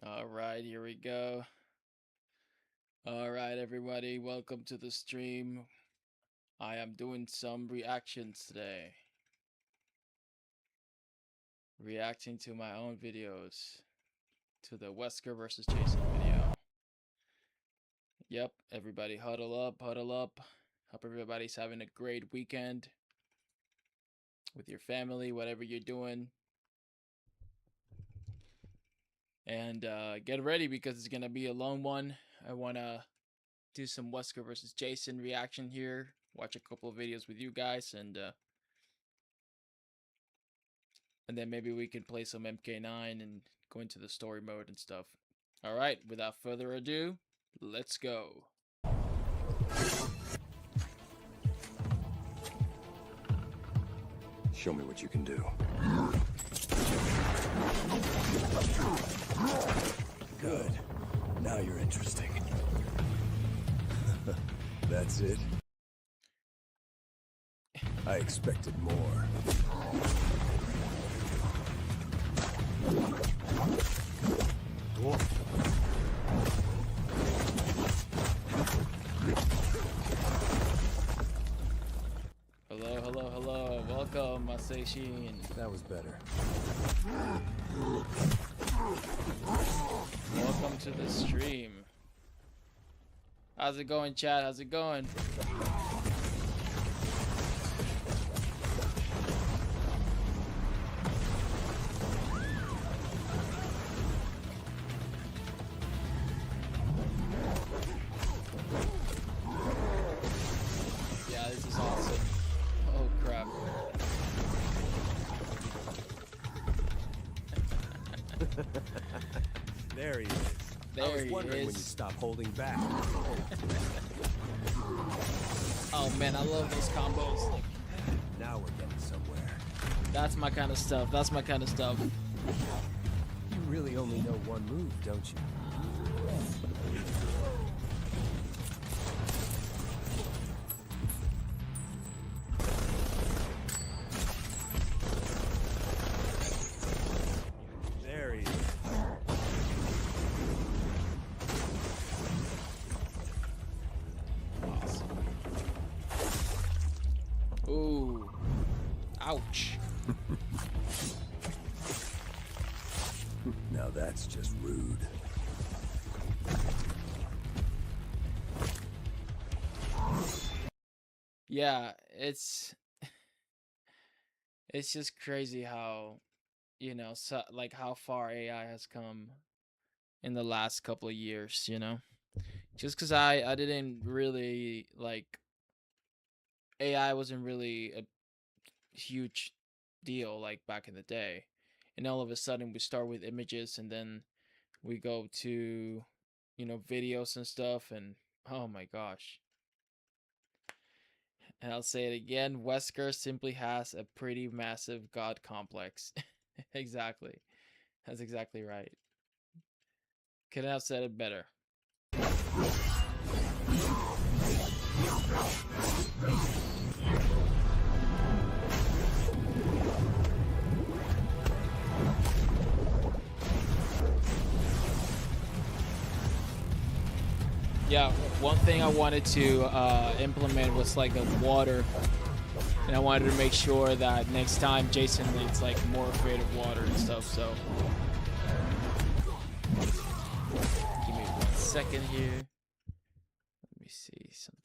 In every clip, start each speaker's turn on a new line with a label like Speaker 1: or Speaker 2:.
Speaker 1: All right, here we go. All right, everybody, welcome to the stream. I am doing some reactions today. Reacting to my own videos. To the Wesker versus Jason video. Yep, everybody huddle up, huddle up. Hope everybody's having a great weekend with your family, whatever you're doing. And get ready because it's going to be a long one. I want to do some Wesker versus Jason reaction here. Watch a couple of videos with you guys, and then maybe we can play some MK9 and go into the story mode and stuff. All right, without further ado, let's go.
Speaker 2: Show me what you can do. Good. Now you're interesting. That's it. I expected more.
Speaker 1: Hello, hello, hello. Welcome, Masashin.
Speaker 2: That was better.
Speaker 1: Welcome to the stream. How's it going, chat? How's it going? Yeah, this is awesome. Oh, crap.
Speaker 2: There he is.
Speaker 1: There
Speaker 2: I was
Speaker 1: he
Speaker 2: wondering when
Speaker 1: is.
Speaker 2: you'd stop holding back.
Speaker 1: Oh man, I love those combos.
Speaker 2: Now we're getting somewhere.
Speaker 1: That's my kind of stuff. That's my kind of stuff.
Speaker 2: You really only know one move, don't you? There he is.
Speaker 1: Awesome. Ooh. Ouch.
Speaker 2: Now that's just rude.
Speaker 1: Yeah, it's just crazy how, you know, so, like how far AI has come in the last couple of years, you know? Just cuz I didn't really like AI wasn't really a huge deal like back in the day. And all of a sudden we start with images and then we go to, you know, videos and stuff, and oh my gosh. And I'll say it again, Wesker simply has a pretty massive god complex. Exactly. That's exactly right. Couldn't have said it better. Yeah, one thing I wanted to implement was like the water, and I wanted to make sure that next time Jason is like more afraid of water and stuff. So give me 1 second here. Let me see something.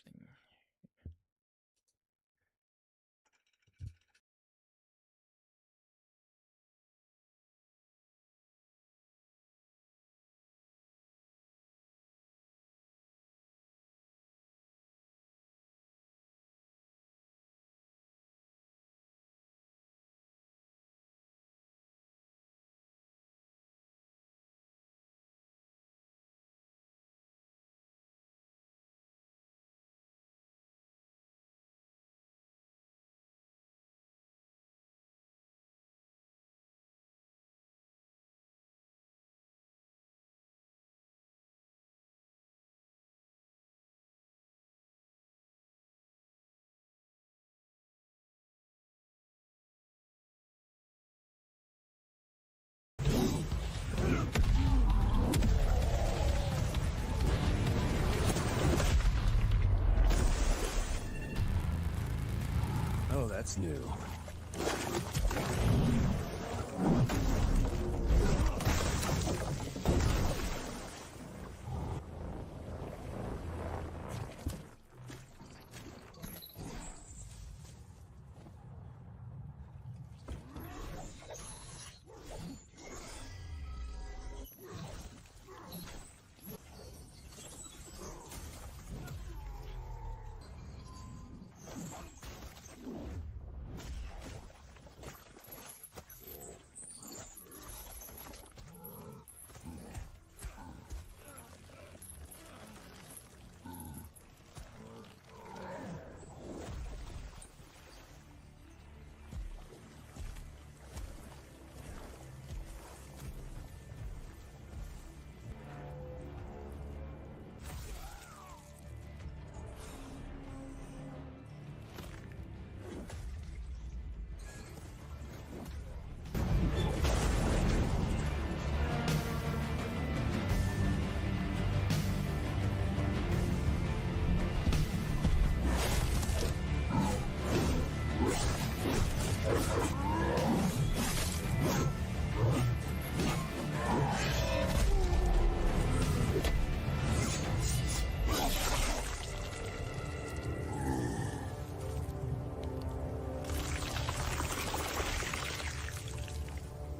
Speaker 2: That's new.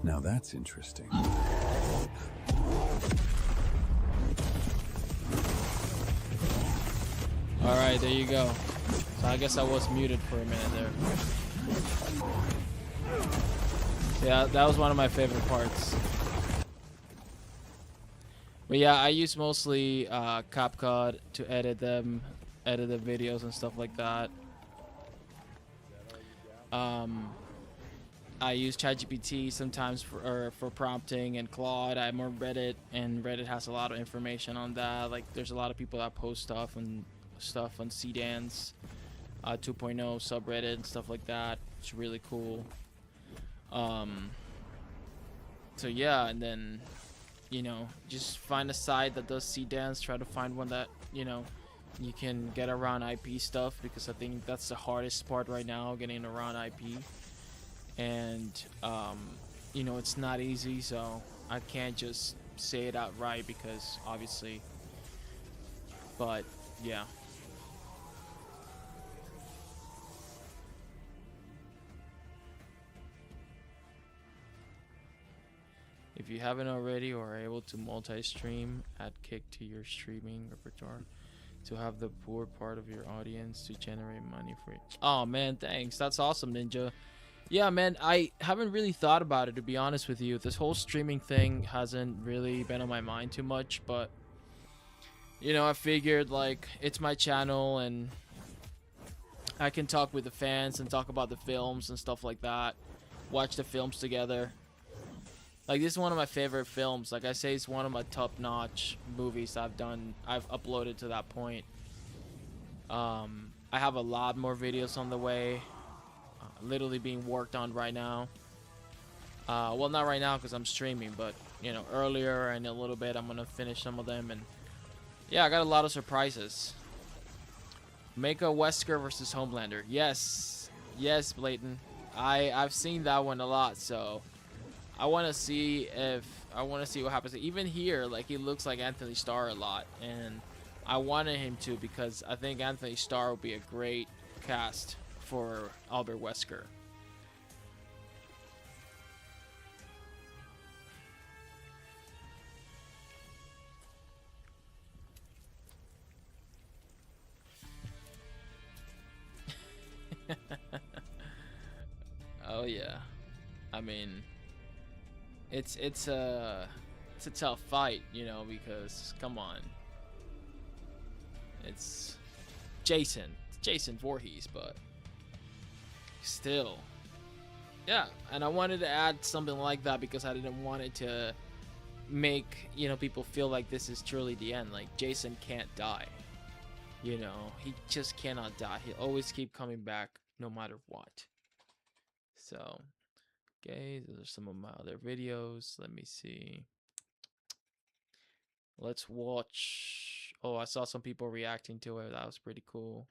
Speaker 2: Now that's interesting.
Speaker 1: Alright, there you go. So I guess I was muted for a minute there. Yeah, that was one of my favorite parts. But yeah, I use mostly CapCut to edit the videos and stuff like that. I use ChatGPT sometimes for prompting, and Claude. I'm on Reddit, and Reddit has a lot of information on that. Like, there's a lot of people that post stuff on CDAN's 2.0 subreddit and stuff like that. It's really cool. So yeah, and then, you know, just find a site that does CDANs. Try to find one that, you know, you can get around IP stuff, because I think that's the hardest part right now, getting around IP. And you know, it's not easy, so I can't just say it outright, because obviously, but yeah. If you haven't already or are able to multi-stream, add kick to your streaming repertoire to have the poor part of your audience to generate money for it. Oh man, thanks. That's awesome, Ninja. Yeah, man, I haven't really thought about it, to be honest with you. This whole streaming thing hasn't really been on my mind too much, but, you know, I figured, like, it's my channel, and I can talk with the fans and talk about the films and stuff like that. Watch the films together. Like, this is one of my favorite films. Like I say, it's one of my top-notch movies I've uploaded to that point. I have a lot more videos on the way. Literally being worked on right now. Well, not right now because I'm streaming, but, you know, earlier and a little bit I'm gonna finish some of them. And yeah, I got a lot of surprises. Make a Wesker versus Homelander. Yes, Blayton. I've seen that one a lot, so I want to see what happens. Even here, like, he looks like Anthony Starr a lot, and I wanted him to, because I think Anthony Starr would be a great cast for Albert Wesker. Oh yeah, I mean, it's a tough fight, you know, because come on, it's Jason Voorhees, but still, yeah. And I wanted to add something like that because I didn't want it to make, you know, people feel like this is truly the end. Like, Jason can't die, you know, he just cannot die. He'll always keep coming back no matter what. So, okay, those are some of my other videos. Let me see. Let's watch. Oh, I saw some people reacting to it. That was pretty cool.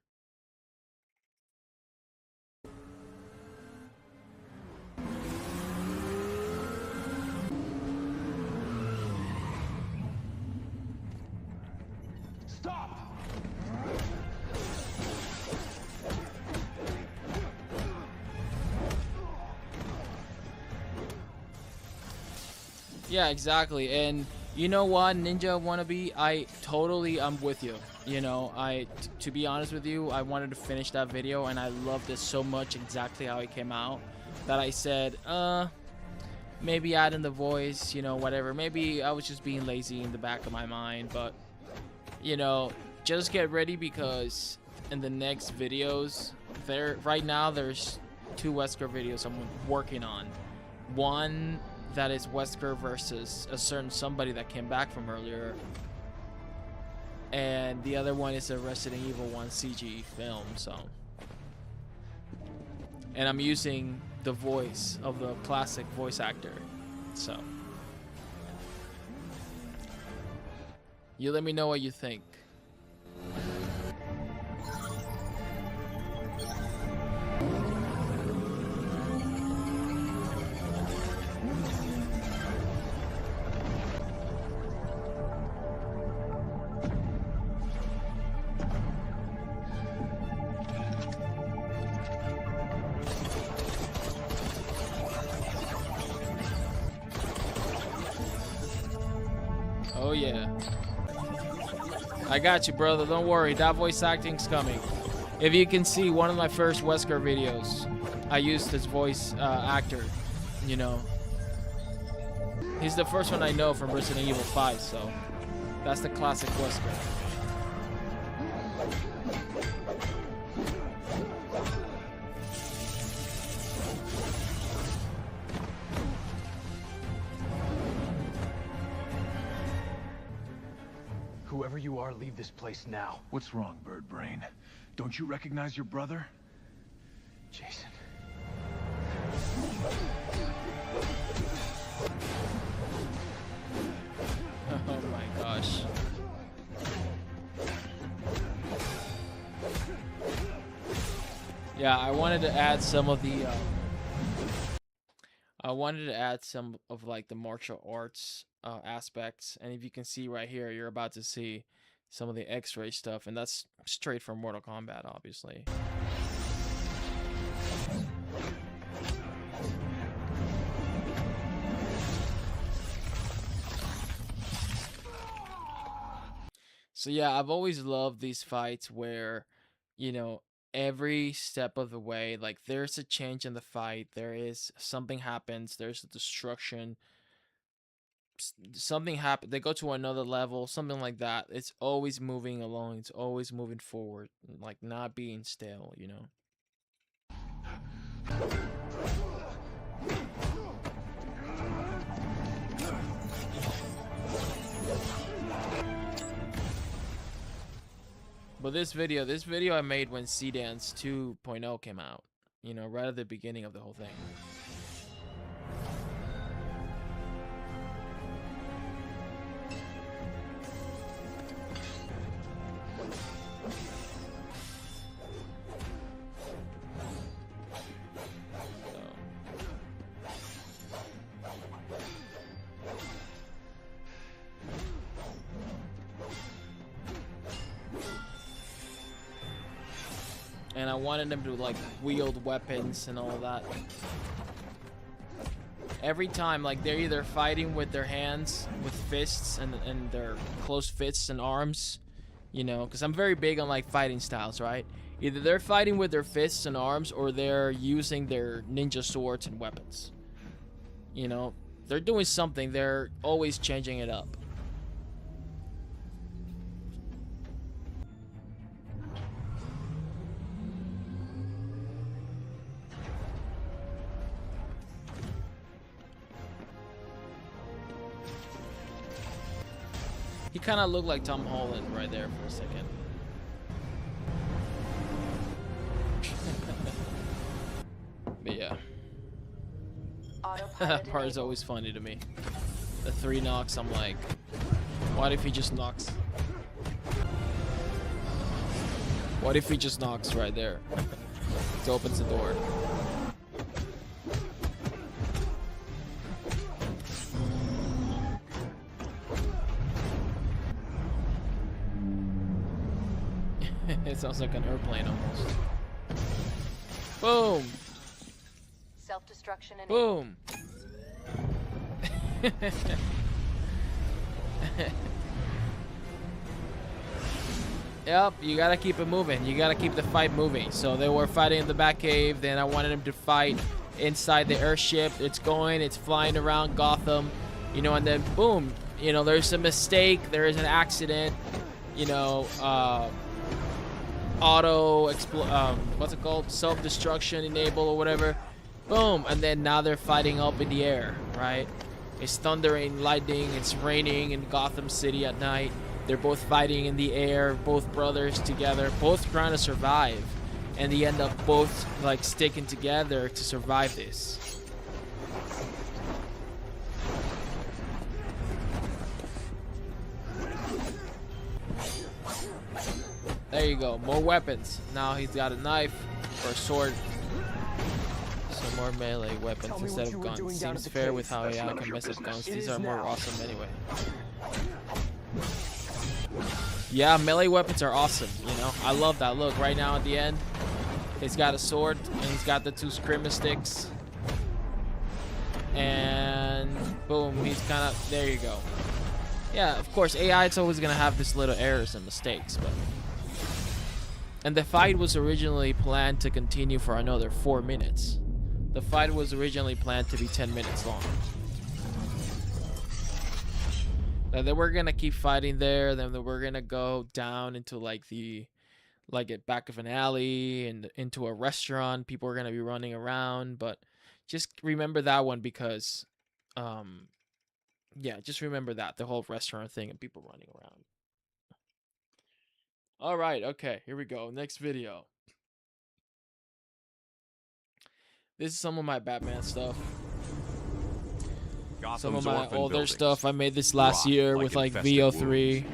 Speaker 2: Stop!
Speaker 1: Yeah, exactly. And you know what, Ninja Wannabe, I'm with you. You know, to be honest with you, I wanted to finish that video and I loved it so much exactly how it came out that I said, maybe add in the voice, you know, whatever. Maybe I was just being lazy in the back of my mind, but you know, just get ready because in the next videos, right now there's 2 Wesker videos I'm working on. One that is Wesker versus a certain somebody that came back from earlier, and the other one is a Resident Evil 1 CG film. So, and I'm using the voice of the classic voice actor. So, you let me know what you think. Oh yeah, I got you, brother. Don't worry, that voice acting's coming. If you can see, one of my first Wesker videos, I used this voice actor. You know, he's the first one I know from Resident Evil 5, so that's the classic Wesker.
Speaker 2: Whoever you are, leave this place now.
Speaker 3: What's wrong, Bird Brain? Don't you recognize your brother?
Speaker 2: Jason.
Speaker 1: Oh my gosh. Yeah, I wanted to add some of the like the martial arts aspects, and if you can see right here, you're about to see some of the X-ray stuff, and that's straight from Mortal Kombat, obviously. So yeah, I've always loved these fights where, you know, every step of the way, like there's a change in the fight, there is something happens, there's a destruction, something happen, they go to another level, something like that. It's always moving along, it's always moving forward, like not being stale, you know. But this video I made when C-Dance 2.0 came out, you know, right at the beginning of the whole thing. And I wanted them to like wield weapons and all of that. Every time, like they're either fighting with their hands, with fists and their close fists and arms, you know, because I'm very big on like fighting styles, right? Either they're fighting with their fists and arms or they're using their ninja swords and weapons. You know, they're doing something, they're always changing it up. He kind of looked like Tom Holland right there for a second. But yeah. That part is always funny to me. The 3 knocks, I'm like, what if he just knocks? What if he just knocks right there? It opens the door. It sounds like an airplane almost. Boom!
Speaker 4: Self-destruction enabled.
Speaker 1: Boom! Yep, you gotta keep it moving. You gotta keep the fight moving. So they were fighting in the Batcave. Then I wanted them to fight inside the airship. It's flying around Gotham, you know, and then boom, you know, there's a mistake. There is an accident, you know, what's it called? Self-destruction enable or whatever. Boom, and then now they're fighting up in the air, right? It's thundering, lightning, it's raining in Gotham City at night. They're both fighting in the air, both brothers together, both trying to survive. And they end up both like sticking together to survive this. There you go, more weapons. Now he's got a knife or a sword. Some more melee weapons instead of guns. Seems fair with how AI can mess up guns. These are more awesome anyway. Yeah, melee weapons are awesome, you know. I love that. Look, right now at the end, he's got a sword and he's got the two screamer sticks. And boom, he's kind of, there you go. Yeah, of course, AI is always going to have this little errors and mistakes, but. And the fight was originally planned to continue for another 4 minutes. The fight was originally planned to be 10 minutes long. They were gonna keep fighting there, then they were gonna go down into like at back of an alley and into a restaurant. People were gonna be running around, but just remember that one because yeah, just remember that, the whole restaurant thing and people running around. All right, okay, here we go. Next video. This is some of my Batman stuff. Some of my older stuff. I made this last year with like VO3.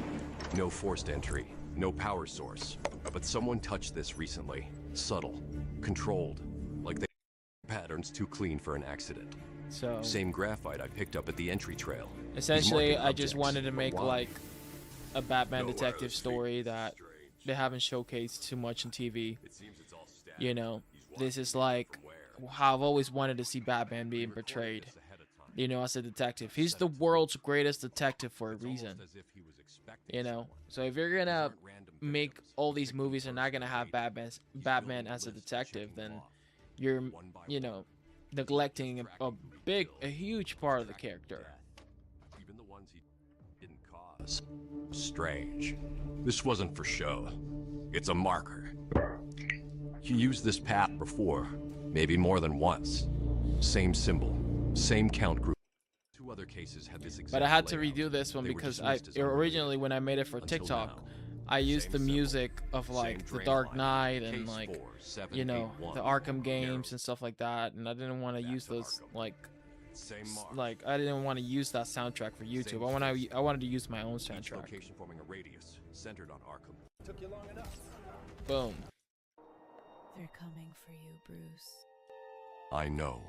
Speaker 5: No forced entry, no power source. But someone touched this recently. Subtle, controlled, like the patterns too clean for an accident.
Speaker 1: So
Speaker 5: same graphite I picked up at the entry trail.
Speaker 1: Essentially, I just wanted to make like a Batman detective story that they haven't showcased too much on TV. You know, this is like how I've always wanted to see Batman being portrayed. You know, as a detective. He's the world's greatest detective for a reason. You know, so if you're gonna make all these movies and not gonna have Batman as a detective, then you're, you know, neglecting a huge part of the character.
Speaker 5: Even the ones he didn't cause. Strange. This wasn't for show. It's a marker. He used this path before, maybe more than once. Same symbol, same count group. Two other cases had this exact
Speaker 1: But I had to
Speaker 5: layout.
Speaker 1: redo this one
Speaker 5: They were
Speaker 1: because
Speaker 5: dismissed as
Speaker 1: originally when I made it for
Speaker 5: until
Speaker 1: TikTok,
Speaker 5: now.
Speaker 1: I used the
Speaker 5: Same
Speaker 1: music of
Speaker 5: Same
Speaker 1: like The
Speaker 5: drain
Speaker 1: Dark
Speaker 5: line.
Speaker 1: Knight and
Speaker 5: Case
Speaker 1: like,
Speaker 5: 4, 7,
Speaker 1: you know,
Speaker 5: 8, 1.
Speaker 1: the Arkham games
Speaker 5: Narrow.
Speaker 1: and stuff like that, and I didn't want to
Speaker 5: Back
Speaker 1: use
Speaker 5: to
Speaker 1: those
Speaker 5: Arkham.
Speaker 1: like
Speaker 5: Same mark.
Speaker 1: like I didn't want to use that soundtrack for YouTube.
Speaker 5: Same
Speaker 1: I wanted to use my own
Speaker 5: Each
Speaker 1: soundtrack.
Speaker 5: location forming a radius centered on Arkham.
Speaker 2: Took you long enough.
Speaker 1: Boom.
Speaker 4: They're coming for you, Bruce.
Speaker 5: I know.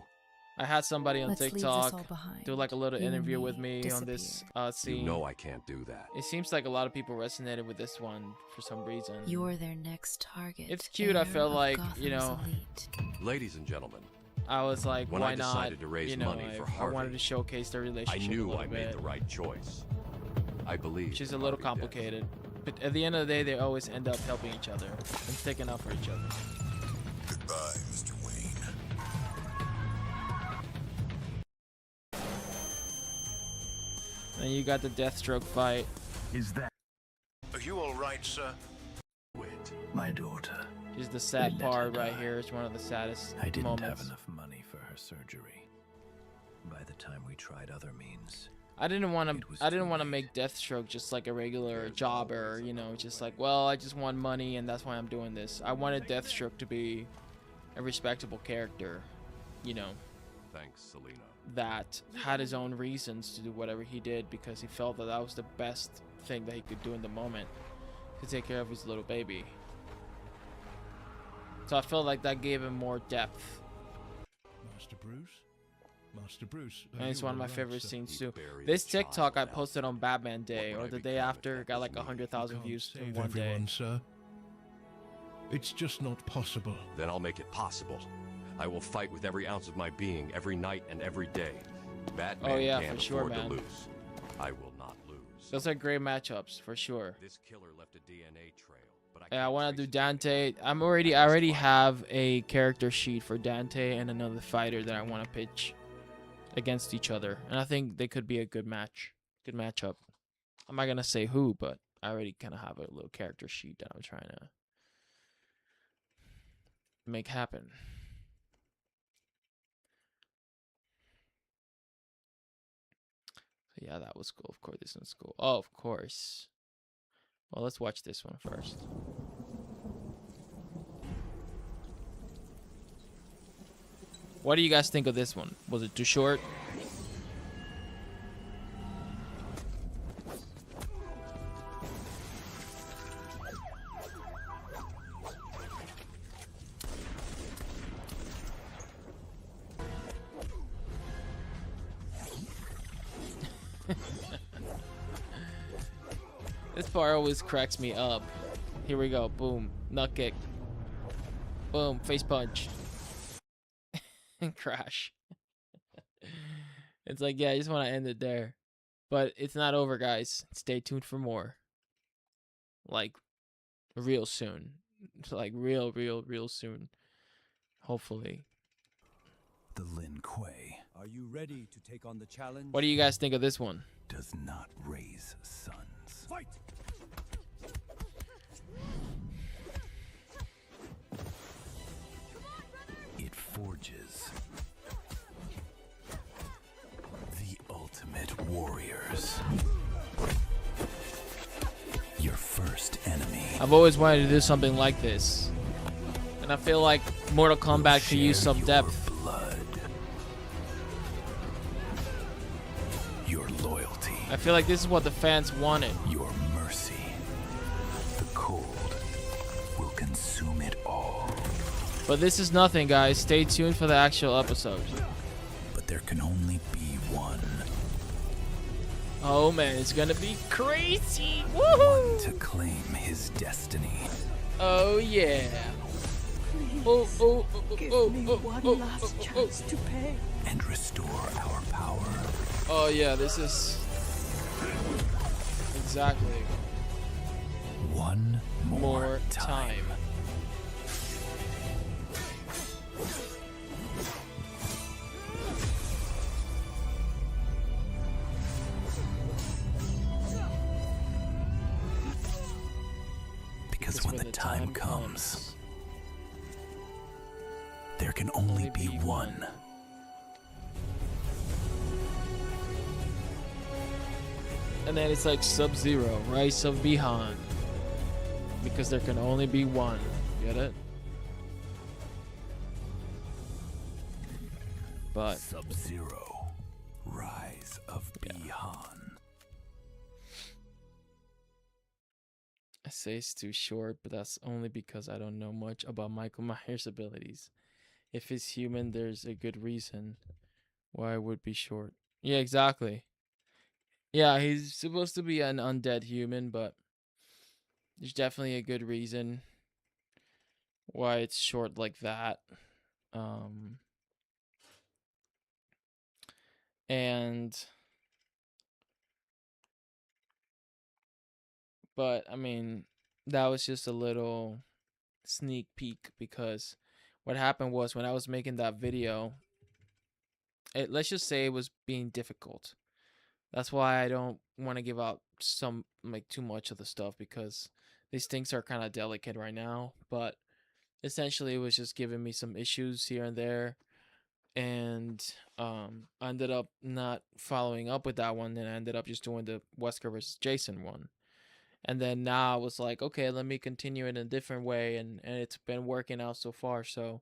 Speaker 1: I had somebody on
Speaker 4: Let's leave this
Speaker 1: TikTok
Speaker 4: all behind.
Speaker 1: do like a little
Speaker 4: You and
Speaker 1: interview
Speaker 4: me
Speaker 1: with me on this
Speaker 4: disappear.
Speaker 1: scene.
Speaker 5: You know I can't do that.
Speaker 1: It seems like a lot of people resonated with this one for some reason.
Speaker 4: You're their next target.
Speaker 1: It's cute, I
Speaker 4: heir
Speaker 1: felt
Speaker 4: of
Speaker 1: like,
Speaker 4: Gotham's
Speaker 1: you know,
Speaker 4: elite.
Speaker 5: Ladies and gentlemen,
Speaker 1: I was like,
Speaker 5: when
Speaker 1: why
Speaker 5: I
Speaker 1: not?
Speaker 5: decided to raise
Speaker 1: You know,
Speaker 5: money for
Speaker 1: I
Speaker 5: Harvey,
Speaker 1: wanted to showcase their
Speaker 5: I
Speaker 1: relationship a
Speaker 5: knew
Speaker 1: little
Speaker 5: I made
Speaker 1: bit,
Speaker 5: the right choice. I believe.
Speaker 1: which is a
Speaker 5: in
Speaker 1: little
Speaker 5: Harvey Dent.
Speaker 1: complicated. But at the end of the day, they always end up helping each other and sticking up for each other.
Speaker 6: Goodbye, Mr. Wayne.
Speaker 1: And you got the Deathstroke fight.
Speaker 6: Is that... Are you all right, sir? Wait, my daughter.
Speaker 1: Which is the sad
Speaker 2: They let her
Speaker 1: part right
Speaker 2: die.
Speaker 1: here. It's one of the saddest
Speaker 2: I didn't
Speaker 1: moments.
Speaker 2: have enough money for her surgery. By the time we tried other means,
Speaker 1: I didn't want
Speaker 2: It was
Speaker 1: to. I didn't
Speaker 2: too
Speaker 1: want to
Speaker 2: late.
Speaker 1: make Deathstroke just like a regular jobber, you know, just like, well, I just want money and that's why I'm doing this. I wanted Deathstroke to be a respectable character, you know,
Speaker 5: Thanks, Selena.
Speaker 1: that had his own reasons to do whatever he did because he felt that that was the best thing that he could do in the moment to take care of his little baby. So I felt like that gave him more depth,
Speaker 6: Master Bruce? Master Bruce.
Speaker 1: and it's one of my favorite
Speaker 6: scenes.
Speaker 1: scenes
Speaker 5: He
Speaker 1: too.
Speaker 5: buried
Speaker 1: This
Speaker 5: a child
Speaker 1: TikTok I
Speaker 5: out
Speaker 1: posted on Batman Day
Speaker 5: What
Speaker 1: or
Speaker 5: would
Speaker 1: the
Speaker 5: I
Speaker 1: day
Speaker 5: become if
Speaker 1: after
Speaker 5: that
Speaker 1: got
Speaker 5: was
Speaker 1: like
Speaker 5: me?
Speaker 1: 100,000 views in one day.
Speaker 6: Sir.
Speaker 7: It's just not possible.
Speaker 5: Then I'll make it possible. I will fight with every ounce of my being, every night and every day. Batman
Speaker 1: yeah,
Speaker 5: can't
Speaker 1: for sure,
Speaker 5: afford
Speaker 1: man.
Speaker 5: to lose. I will not lose.
Speaker 1: Those are great matchups for sure.
Speaker 5: This killer left a DNA trail, but I
Speaker 1: Yeah, I
Speaker 5: can't
Speaker 1: want to
Speaker 5: trace
Speaker 1: do
Speaker 5: it to
Speaker 1: Dante.
Speaker 5: anyone.
Speaker 1: I already have a character sheet for Dante and another fighter that I want to pitch against each other, and I think they could be a good matchup. I'm not gonna say who, but I already kind of have a little character sheet that I'm trying to make happen. So yeah, that was cool. Of course, this one's cool. Oh, of course. Well, let's watch this one first. What do you guys think of this one? Was it too short? This part always cracks me up. Here we go. Boom. Nut kick. Boom. Face punch. And crash. It's like, yeah, I just want to end it there. But it's not over, guys. Stay tuned for more. Like, real soon. Like, real soon. Hopefully.
Speaker 2: The Lin Kuei
Speaker 8: Are you ready to take on the challenge?
Speaker 1: What do you guys think of this one?
Speaker 2: does not raise sons.
Speaker 8: Fight!
Speaker 2: It forges the ultimate warriors. Your first enemy.
Speaker 1: I've always wanted to do something like this. And I feel like Mortal Kombat could use some depth.
Speaker 2: Blood. Your loyalty.
Speaker 1: I feel like this is what the fans wanted.
Speaker 2: Your mercy. The cold will consume it all.
Speaker 1: But this is nothing, guys. Stay tuned for the actual episode.
Speaker 2: But there can only be one.
Speaker 1: Oh man, it's gonna be crazy.
Speaker 2: One
Speaker 1: Woohoo!
Speaker 2: to claim his destiny.
Speaker 1: Oh yeah.
Speaker 4: Give me one last chance to pay.
Speaker 2: And restore our power.
Speaker 1: Oh yeah, this is exactly
Speaker 2: One
Speaker 1: more time.
Speaker 2: Because when the time comes, there can only be one.
Speaker 1: And then it's like Sub-Zero, Rise of Bihan. Because there can only be one. Get it? But
Speaker 2: Sub-Zero, Rise of Bihan.
Speaker 1: I say it's too short, but that's only because I don't know much about Michael Myers' abilities. If he's human, there's a good reason why it would be short. Yeah, exactly. Yeah, he's supposed to be an undead human, but there's definitely a good reason why it's short like that. But I mean, that was just a little sneak peek because what happened was when I was making that video, let's just say it was being difficult. That's why I don't want to give out some like too much of the stuff because these things are kind of delicate right now. But essentially, it was just giving me some issues here and there, and I ended up not following up with that one, and I ended up just doing the Wesker versus Jason one. And then now I was like, okay, let me continue in a different way, and it's been working out so far. So,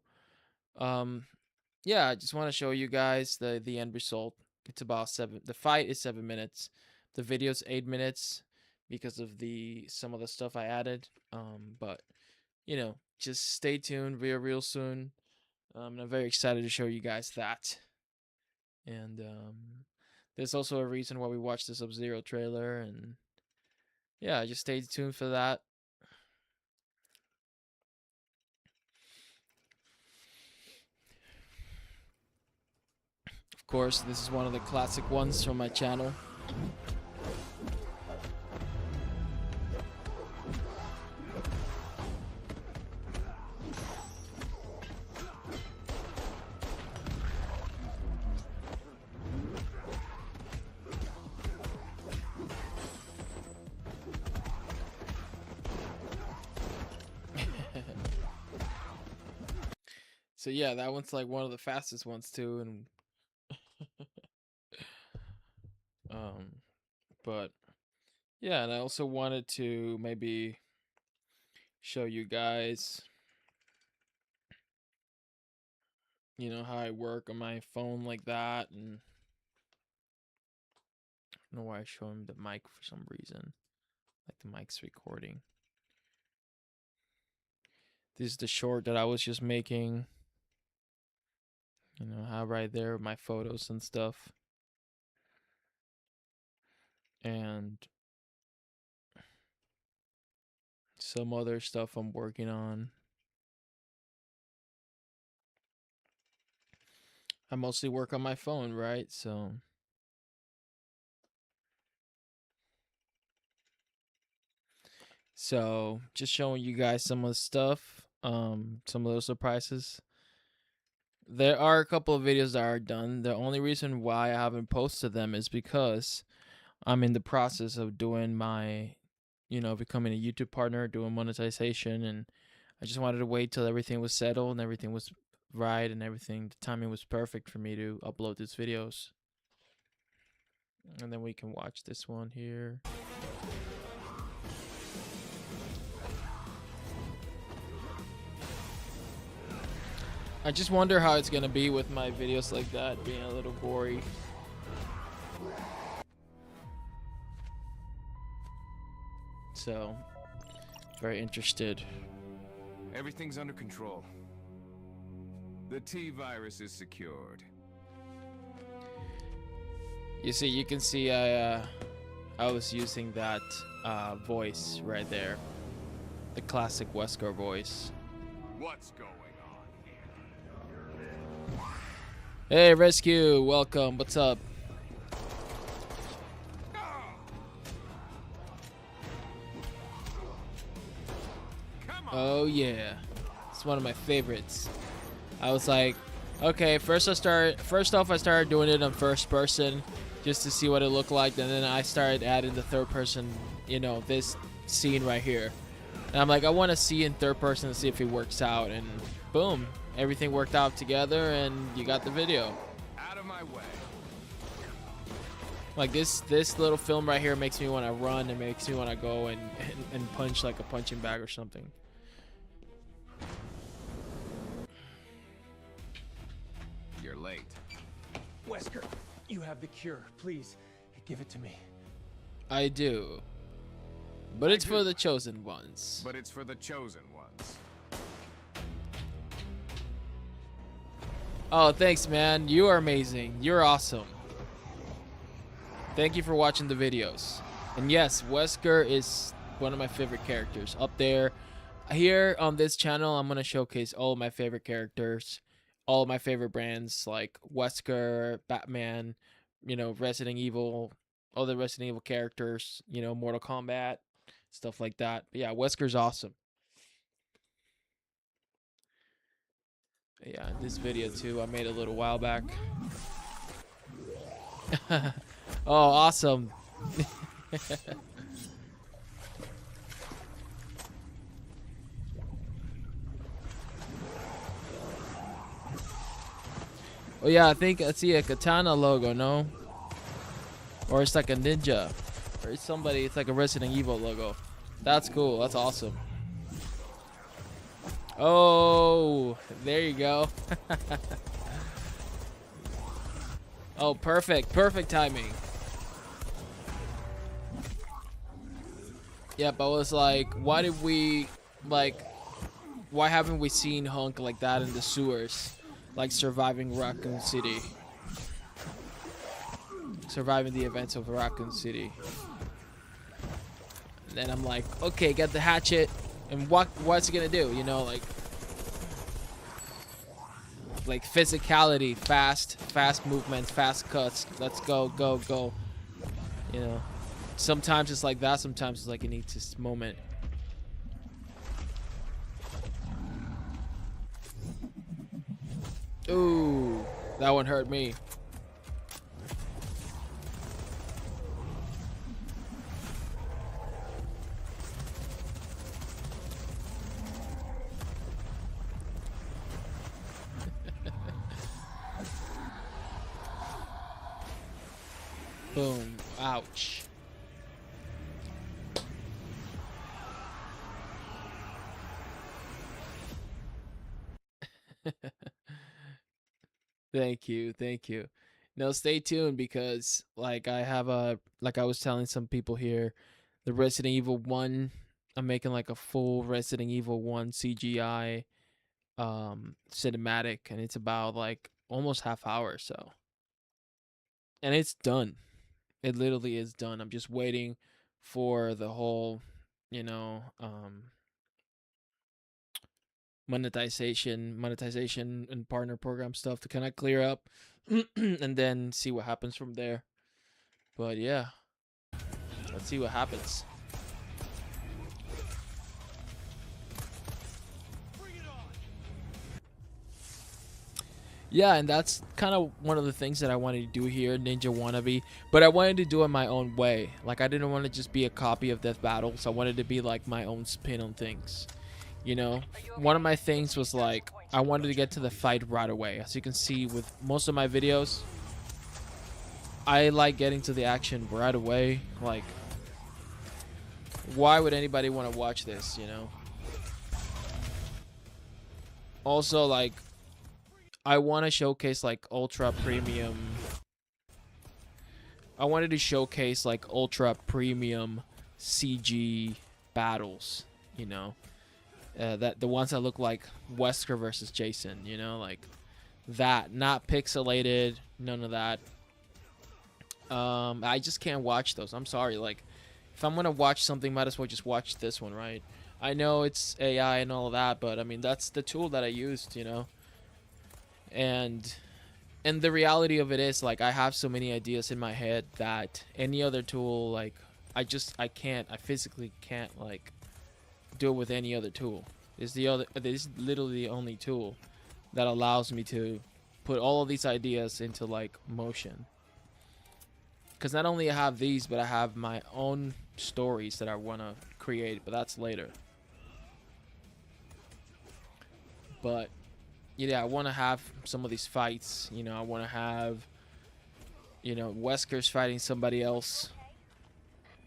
Speaker 1: yeah, I just want to show you guys the end result. It's about 7. The fight is 7 minutes. The video's 8 minutes because of some of the stuff I added. But you know, just stay tuned real soon. I'm very excited to show you guys that. And there's also a reason why we watched the Sub-Zero trailer, and yeah, just stay tuned for that. course, this is one of the classic ones from my channel. So yeah, that one's like one of the fastest ones too, and but yeah, and I also wanted to maybe show you guys, you know, how I work on my phone like that, and I don't know why I show him the mic for some reason, like the mic's recording. This is the short that I was just making. You know, how right there my photos and stuff. And some other stuff I'm working on. I mostly work on my phone, right? So just showing you guys some of the stuff, some of those surprises. There are a couple of videos that are done. The only reason why I haven't posted them is because I'm in the process of doing my, you know, becoming a YouTube partner, doing monetization, and I just wanted to wait till everything was settled and everything was right and everything, the timing was perfect for me to upload these videos. And then we can watch this one here. I just wonder how it's gonna be with my videos like that being a little gory. So, very interested.
Speaker 7: Everything's under control. The T-virus is secured.
Speaker 1: You see, you can see I was using that voice right there, the classic Wesker voice.
Speaker 7: What's going on here?
Speaker 1: Hey, Rescue, welcome. What's up? Oh yeah, it's one of my favorites. I was like, okay, first off I started doing it on first person just to see what it looked like, and then I started adding the third person, you know, this scene right here. And I'm like, I want to see in third person to see if it works out, and boom, everything worked out together and you got the video.
Speaker 7: Out of my way.
Speaker 1: Like this little film right here makes me want to run and makes me want to go and punch like a punching bag or something.
Speaker 7: You're late.
Speaker 9: Wesker, you have the cure. Please, give it to me.
Speaker 1: I do. But it's for the chosen ones.
Speaker 7: But it's for the chosen ones.
Speaker 1: Oh, thanks, man. You are amazing. You're awesome. Thank you for watching the videos. And yes, Wesker is one of my favorite characters up there. Here on this channel, I'm going to showcase all of my favorite characters, all of my favorite brands like Wesker, Batman, you know, Resident Evil, all the Resident Evil characters, you know, Mortal Kombat, stuff like that. But yeah, Wesker's awesome. But yeah, this video too, I made a little while back. Oh, awesome. Oh yeah, I think I see a katana logo, no? Or it's like a ninja. Or it's somebody, it's like a Resident Evil logo. That's cool, that's awesome. Oh, there you go. Oh, perfect, perfect timing. Yep, I was like, why did we, like, why haven't we seen Hunk like that in the sewers? Like surviving Raccoon City. Surviving the events of Raccoon City. And then I'm like, okay, get the hatchet. And what's it gonna do? You know, like. like physicality, fast movements, fast cuts. Let's go, go, go. You know, sometimes it's like that. Sometimes it's like you need this moment. Ooh, that one hurt me. Boom. Ouch. Thank you. Thank you. No, stay tuned because like I have a like I was telling some people here, the Resident Evil 1, I'm making like a full Resident Evil 1 CGI cinematic, and it's about like almost half hour or so. And it's done. It literally is done. I'm just waiting for the whole, you know, monetization and partner program stuff to kind of clear up and then see what happens from there. But yeah, let's see what happens. Yeah, and that's kind of one of the things that I wanted to do here, Ninja Wannabe. But I wanted to do it my own way. Like, I didn't want to just be a copy of Death Battles. I wanted to be like my own spin on things. You know, one of my things was like, I wanted to get to the fight right away. As you can see with most of my videos, I like getting to the action right away. Like, why would anybody want to watch this, you know? Also, like, I want to showcase like ultra premium. I wanted to showcase like ultra premium CG battles, you know, that the ones that look like Wesker versus Jason, you know, like that, not pixelated, none of that. I just can't watch those. I'm sorry. Like, if I'm gonna watch something, might as well just watch this one, right? I know it's AI and all of that, but I mean that's the tool that I used, you know. And the reality of it is, like, I have so many ideas in my head that any other tool, like, I physically can't like do it with any other tool. This is literally the only tool that allows me to put all of these ideas into like motion. Because not only I have these, but I have my own stories that I want to create, but that's later. But yeah, I want to have some of these fights. You know, I want to have, you know, Wesker's fighting somebody else.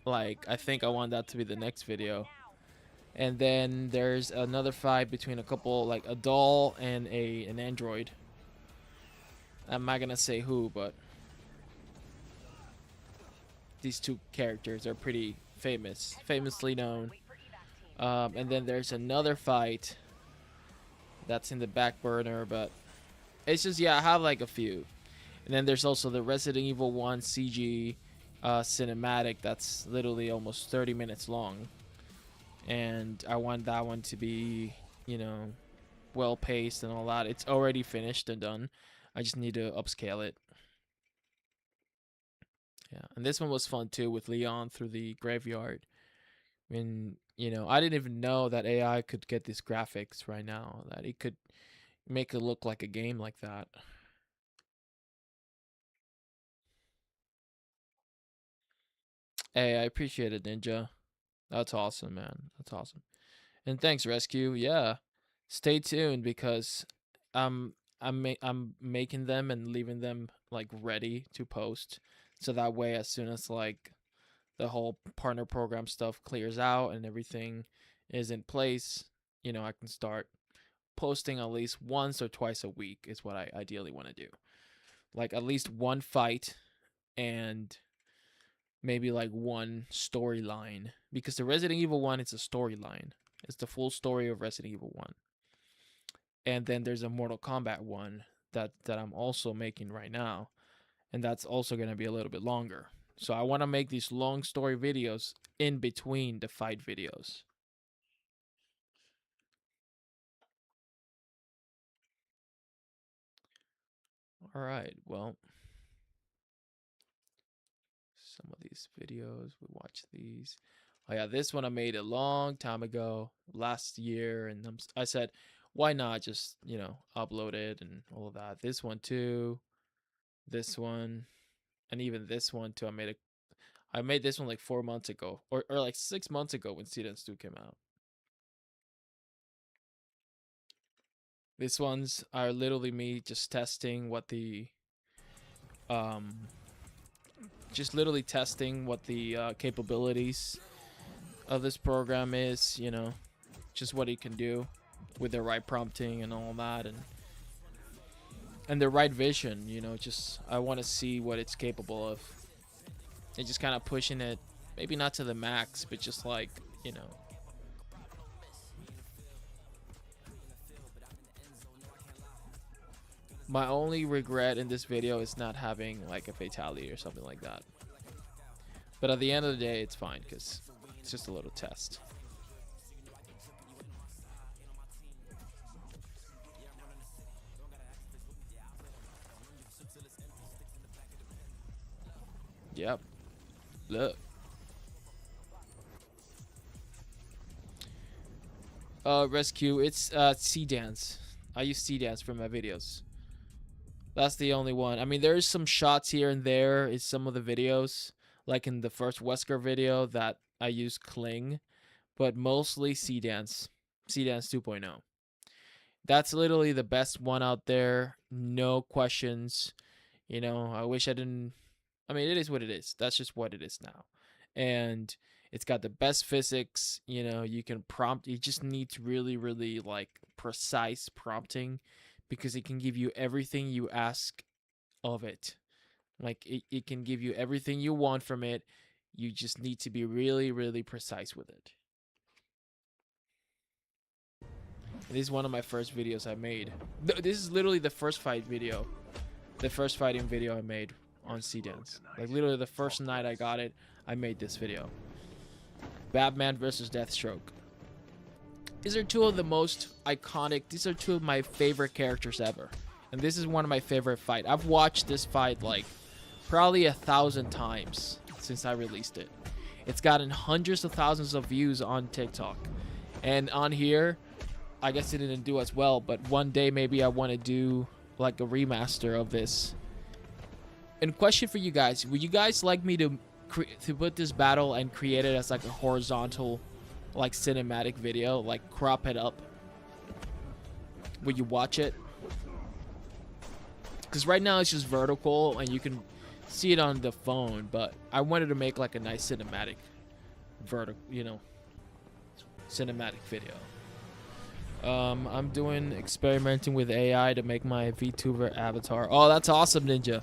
Speaker 1: Like, I think I want that to be the next video. And then there's another fight between a couple, like a doll and an android. I'm not gonna say who, but these two characters are pretty famously known. And then there's another fight that's in the back burner, but it's just, yeah, I have like a few. And then there's also the Resident Evil 1 CG cinematic that's literally almost 30 minutes long. And I want that one to be, you know, well paced and all that. It's already finished and done. I just need to upscale it. Yeah, and this one was fun too, with Leon through the graveyard. And, you know, I didn't even know that AI could get these graphics right now, that it could make it look like a game like that. Hey, I appreciate it, Ninja. That's awesome, man. That's awesome. And thanks, Rescue. Yeah, stay tuned because I'm making them and leaving them like ready to post, so that way as soon as like the whole partner program stuff clears out and everything is in place, you know, I can start posting at least once or twice a week is what I ideally want to do. Like at least one fight and maybe like one storyline, because the Resident Evil 1, it's a storyline. It's the full story of Resident Evil 1. And then there's a Mortal Kombat one that I'm also making right now, and that's also going to be a little bit longer. So I want to make these long story videos in between the fight videos. All right, well, some of these videos, we watch these. Oh yeah, this one I made a long time ago, last year, and I said, why not just, you know, upload it and all of that. This one too, this one, and even this one too. I made this one like 4 months ago, or like 6 months ago when Seedance 2 came out. These ones are literally me just testing what the just literally testing what the capabilities of this program is, you know, just what it can do with the right prompting and all that, and the right vision, you know. Just I want to see what it's capable of, and just kind of pushing it, maybe not to the max, but just like, you know. My only regret in this video is not having like a fatality or something like that. But at the end of the day, it's fine because it's just a little test. Yep. Look. Rescue. It's C-Dance. I use C-Dance for my videos. That's the only one. I mean, there's some shots here and there in some of the videos, like in the first Wesker video that I use Kling, but mostly C-Dance 2.0. That's literally the best one out there, no questions. You know, I wish I didn't. I mean, it is what it is. That's just what it is now. And it's got the best physics. You know, you can prompt. You just need to really, really like precise prompting, because it can give you everything you ask of it. Like, it can give you everything you want from it. You just need to be really, really precise with it. This is one of my first videos I made. This is literally the first fight video. The first fighting video I made on C-Dance. Like, literally the first night I got it, I made this video. Batman versus Deathstroke. These are two of the most iconic, these are two of my favorite characters ever. And this is one of my favorite fights. I've watched this fight like probably 1,000 times since I released it. It's gotten hundreds of thousands of views on TikTok. And on here, I guess it didn't do as well, but one day maybe I want to do like a remaster of this. And question for you guys, would you guys like me to put this battle and create it as like a horizontal, like cinematic video, like crop it up? Would you watch it? Because right now it's just vertical and you can see it on the phone, but I wanted to make like a nice cinematic vertical, you know, cinematic video. I'm experimenting with AI to make my VTuber avatar. Oh, that's awesome, Ninja.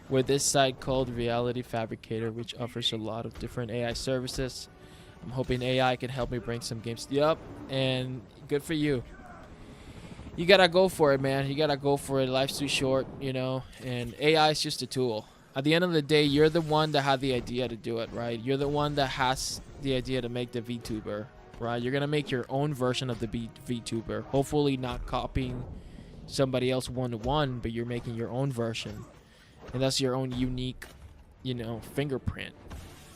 Speaker 1: With this site called Reality Fabricator, which offers a lot of different AI services. I'm hoping AI can help me bring some games. Yup, and good for you. You gotta go for it, man. You gotta go for it. Life's too short, you know, and AI is just a tool. At the end of the day, you're the one that had the idea to do it, right? You're the one that has the idea to make the VTuber, right? You're gonna make your own version of the VTuber. Hopefully not copying somebody else one-to-one, but you're making your own version. And that's your own unique, you know, fingerprint.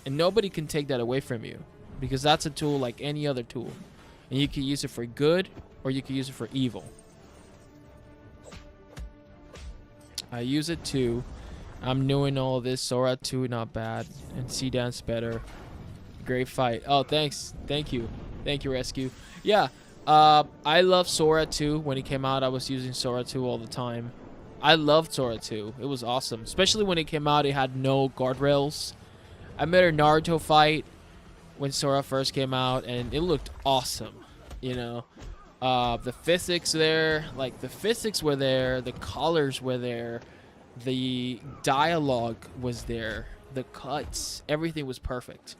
Speaker 1: And nobody can take that away from you, because that's a tool like any other tool. And you can use it for good or you can use it for evil. I use it too. I'm doing all this. Sora 2, not bad. And C-Dance better. Great fight. Oh, thanks. Thank you. Thank you, Rescue. Yeah, I love Sora 2. When he came out, I was using Sora 2 all the time. I loved Sora 2. It was awesome. Especially when it came out, it had no guardrails. I made a Naruto fight when Sora first came out, and it looked awesome. You know, the physics there, like the physics were there, the colors were there, the dialogue was there, the cuts, everything was perfect.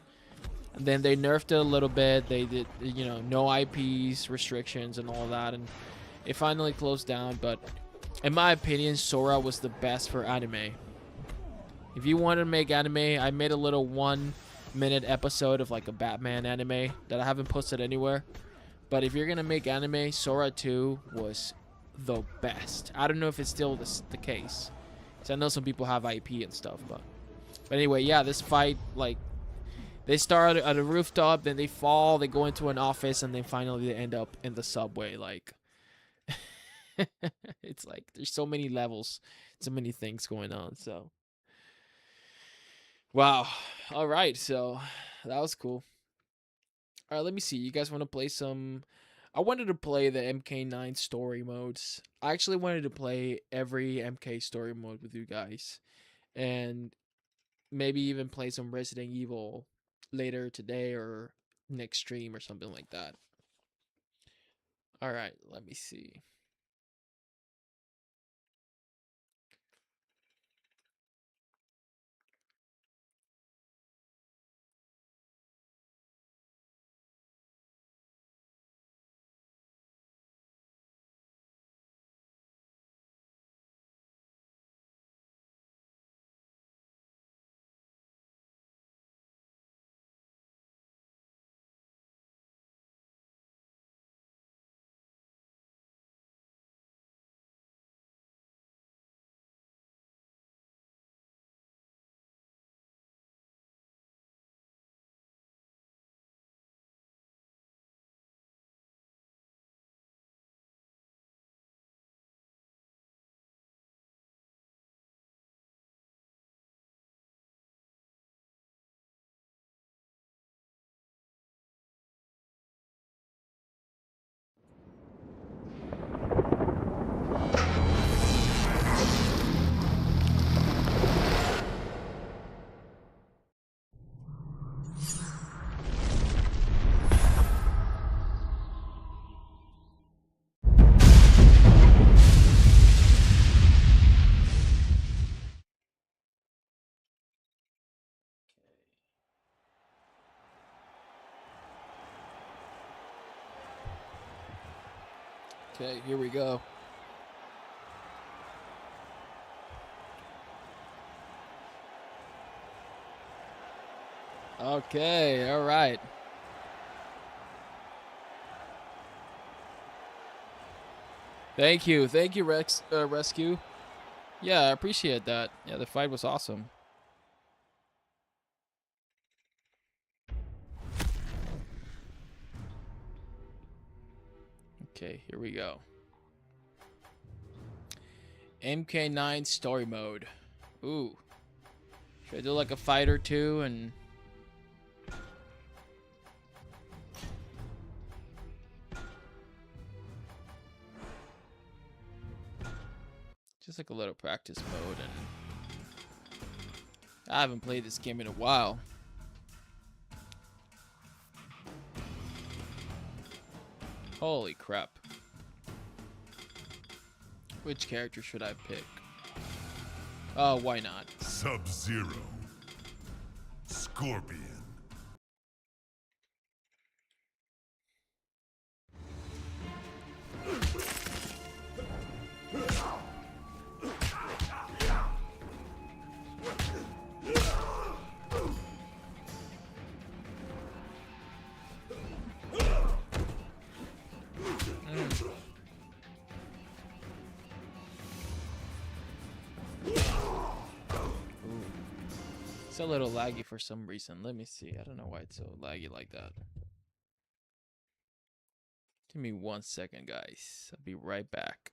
Speaker 1: And then they nerfed it a little bit. They did, you know, no IPs, restrictions, and all that, and it finally closed down. But in my opinion, Sora was the best for anime. If you want to make anime, I made a little 1-minute episode of like a Batman anime that I haven't posted anywhere. But if you're going to make anime, Sora 2 was the best. I don't know if it's still the case. So I know some people have IP and stuff, but anyway, yeah, this fight, like, they start at a rooftop, then they fall, they go into an office, and then finally they end up in the subway. Like, it's like there's so many levels, so many things going on. So, wow. All right, so that was cool. All right, let me see. You guys want to play some? I wanted to play the MK9 story modes. I actually wanted to play every MK story mode with you guys, and maybe even play some Resident Evil later today or next stream or something like that. All right, let me see. Okay, here we go. Okay, all right. Thank you, Rex Rescue. Yeah, I appreciate that. Yeah, the fight was awesome. Okay, here we go. MK9 story mode. Ooh. Should I do like a fight or two and... just like a little practice mode, and I haven't played this game in a while. Holy crap. Which character should I pick? Oh, why not?
Speaker 6: Sub-Zero. Scorpion.
Speaker 1: It's a little laggy for some reason. Let me see. I don't know why it's so laggy like that. Give me 1 second, guys. I'll be right back.